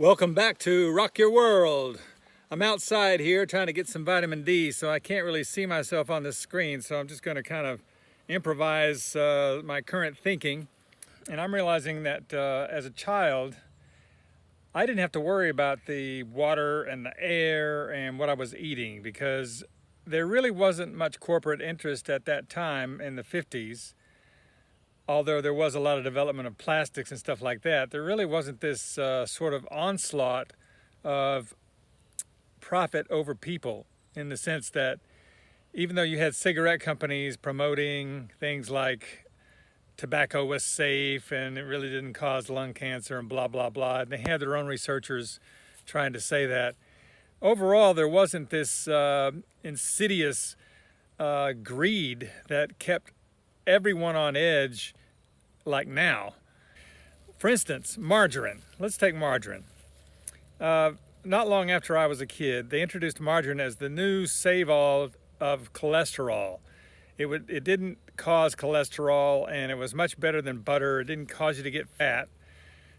Welcome back to Rock Your World. I'm outside here trying to get some vitamin D, so I can't really see myself on the screen, so I'm just going to kind of improvise my current thinking. And I'm realizing that as a child, I didn't have to worry about the water and the air and what I was eating because there really wasn't much corporate interest at that time in the 50s. Although there was a lot of development of plastics and stuff like that, there really wasn't this sort of onslaught of profit over people, in the sense that even though you had cigarette companies promoting things like tobacco was safe and it really didn't cause lung cancer and blah, blah, blah, and they had their own researchers trying to say that, overall there wasn't this insidious greed that kept everyone on edge like now. For instance, margarine. Let's take margarine. Not long after I was a kid, they introduced margarine as the new save-all of cholesterol. It didn't cause cholesterol, and it was much better than butter. It didn't cause you to get fat.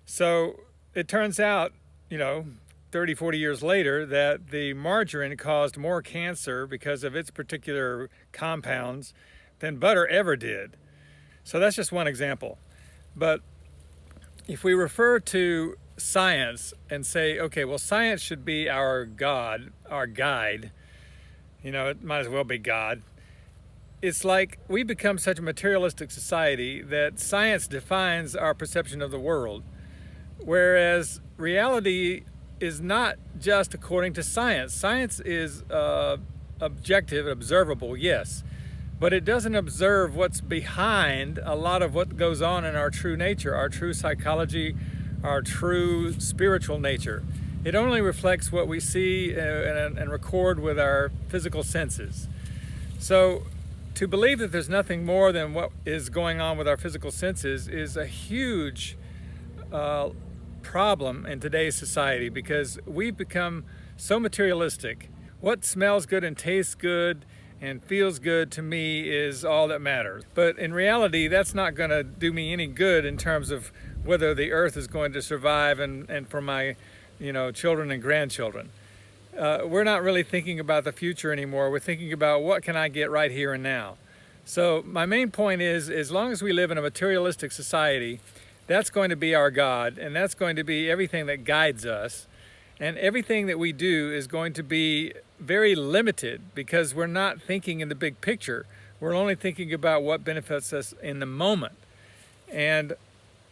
So it turns out, 30, 40 years later, that the margarine caused more cancer because of its particular compounds than butter ever did. So that's just one example. But if we refer to science and say, okay, well, science should be our God, our guide, it might as well be God. It's like we become such a materialistic society that science defines our perception of the world, whereas reality is not just according to science. Science is objective, observable, yes, but it doesn't observe what's behind a lot of what goes on in our true nature, our true psychology, our true spiritual nature. It only reflects what we see and record with our physical senses. So to believe that there's nothing more than what is going on with our physical senses is a huge problem in today's society, because we've become so materialistic. What smells good and tastes good and feels good to me is all that matters. But in reality, that's not going to do me any good in terms of whether the earth is going to survive and for my children and grandchildren. We're not really thinking about the future anymore. We're thinking about what can I get right here and now. So my main point is, as long as we live in a materialistic society, that's going to be our God, and that's going to be everything that guides us. And everything that we do is going to be very limited because we're not thinking in the big picture. We're only thinking about what benefits us in the moment. And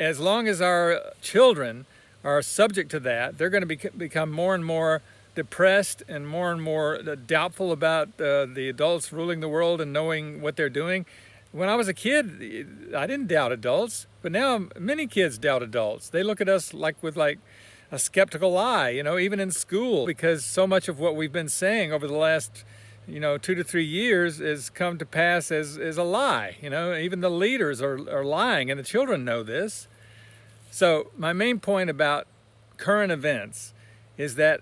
as long as our children are subject to that, they're going to become more and more depressed and more doubtful about the adults ruling the world and knowing what they're doing. When I was a kid, I didn't doubt adults, but now many kids doubt adults. They look at us with a skeptical eye, even in school, because so much of what we've been saying over the last, 2 to 3 years has come to pass as a lie. Even the leaders are lying, and the children know this. So my main point about current events is that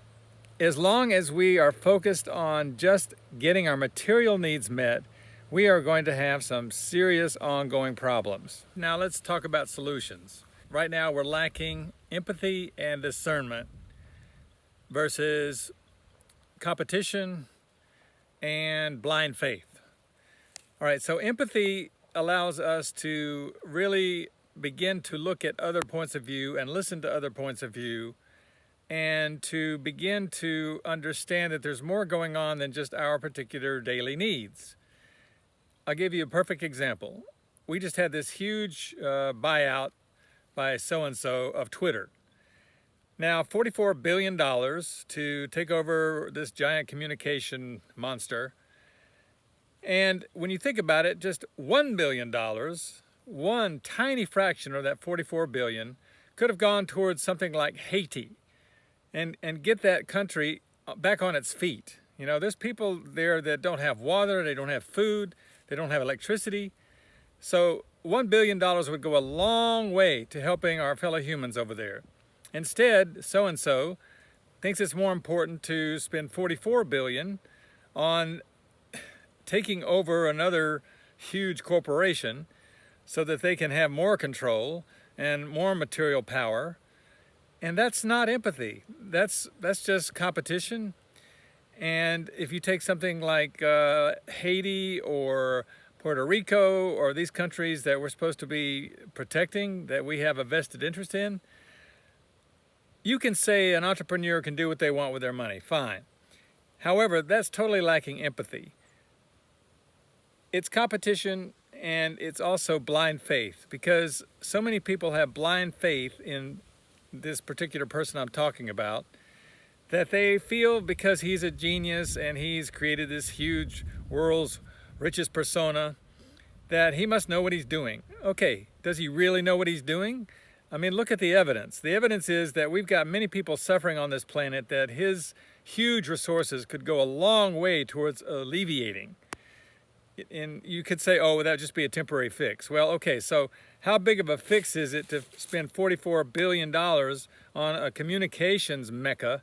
as long as we are focused on just getting our material needs met, we are going to have some serious ongoing problems. Now let's talk about solutions. Right now we're lacking empathy and discernment versus competition and blind faith. All right, so empathy allows us to really begin to look at other points of view and listen to other points of view, and to begin to understand that there's more going on than just our particular daily needs. I'll give you a perfect example. We just had this huge buyout by so-and-so of Twitter. Now, $44 billion to take over this giant communication monster. And when you think about it, just $1 billion, one tiny fraction of that $44 billion, could have gone towards something like Haiti and get that country back on its feet. There's people there that don't have water, they don't have food, they don't have electricity. So $1 billion would go a long way to helping our fellow humans over there. Instead, so-and-so thinks it's more important to spend $44 billion on taking over another huge corporation so that they can have more control and more material power And that's not empathy. That's just competition. And if you take something like Haiti or Puerto Rico or these countries that we're supposed to be protecting, that we have a vested interest in, you can say an entrepreneur can do what they want with their money, fine. However, that's totally lacking empathy. It's competition, and it's also blind faith, because so many people have blind faith in this particular person I'm talking about, that they feel because he's a genius and he's created this huge world's richest persona, that he must know what he's doing. Okay, does he really know what he's doing? I mean, look at the evidence. The evidence is that we've got many people suffering on this planet that his huge resources could go a long way towards alleviating. And you could say, oh, well, that would just be a temporary fix. Well, okay, so how big of a fix is it to spend $44 billion on a communications mecca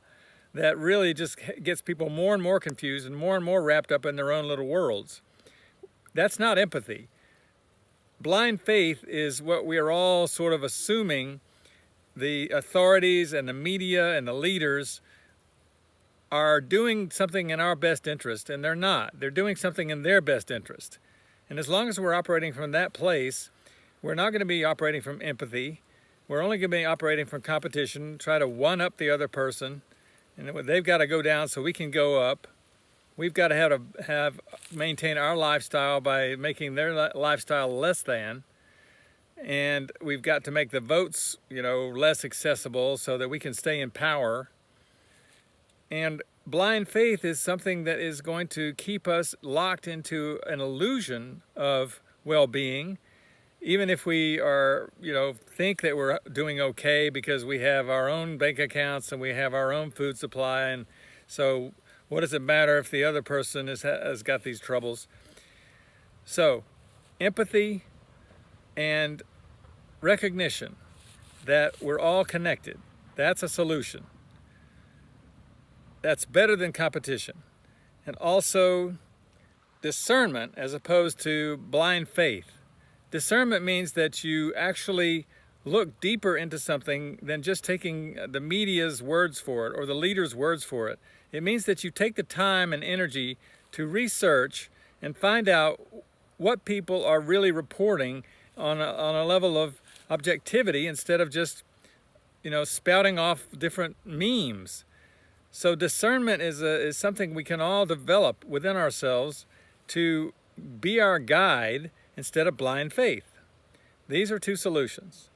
that really just gets people more and more confused and more wrapped up in their own little worlds? That's not empathy. Blind faith is what we are all sort of assuming the authorities and the media and the leaders are doing something in our best interest, and they're not. They're doing something in their best interest. And as long as we're operating from that place, we're not going to be operating from empathy. We're only going to be operating from competition, try to one-up the other person, and they've got to go down so we can go up. We've got to maintain our lifestyle by making their lifestyle less than, and we've got to make the votes, less accessible so that we can stay in power. And blind faith is something that is going to keep us locked into an illusion of well-being, even if we are, think that we're doing okay because we have our own bank accounts and we have our own food supply, and so what does it matter if the other person has got these troubles? So, empathy and recognition that we're all connected, that's a solution. That's better than competition. And also discernment as opposed to blind faith. Discernment means that you actually look deeper into something than just taking the media's words for it or the leader's words for it. It means that you take the time and energy to research and find out what people are really reporting on a level of objectivity instead of just, spouting off different memes. So discernment is something we can all develop within ourselves to be our guide instead of blind faith. These are two solutions.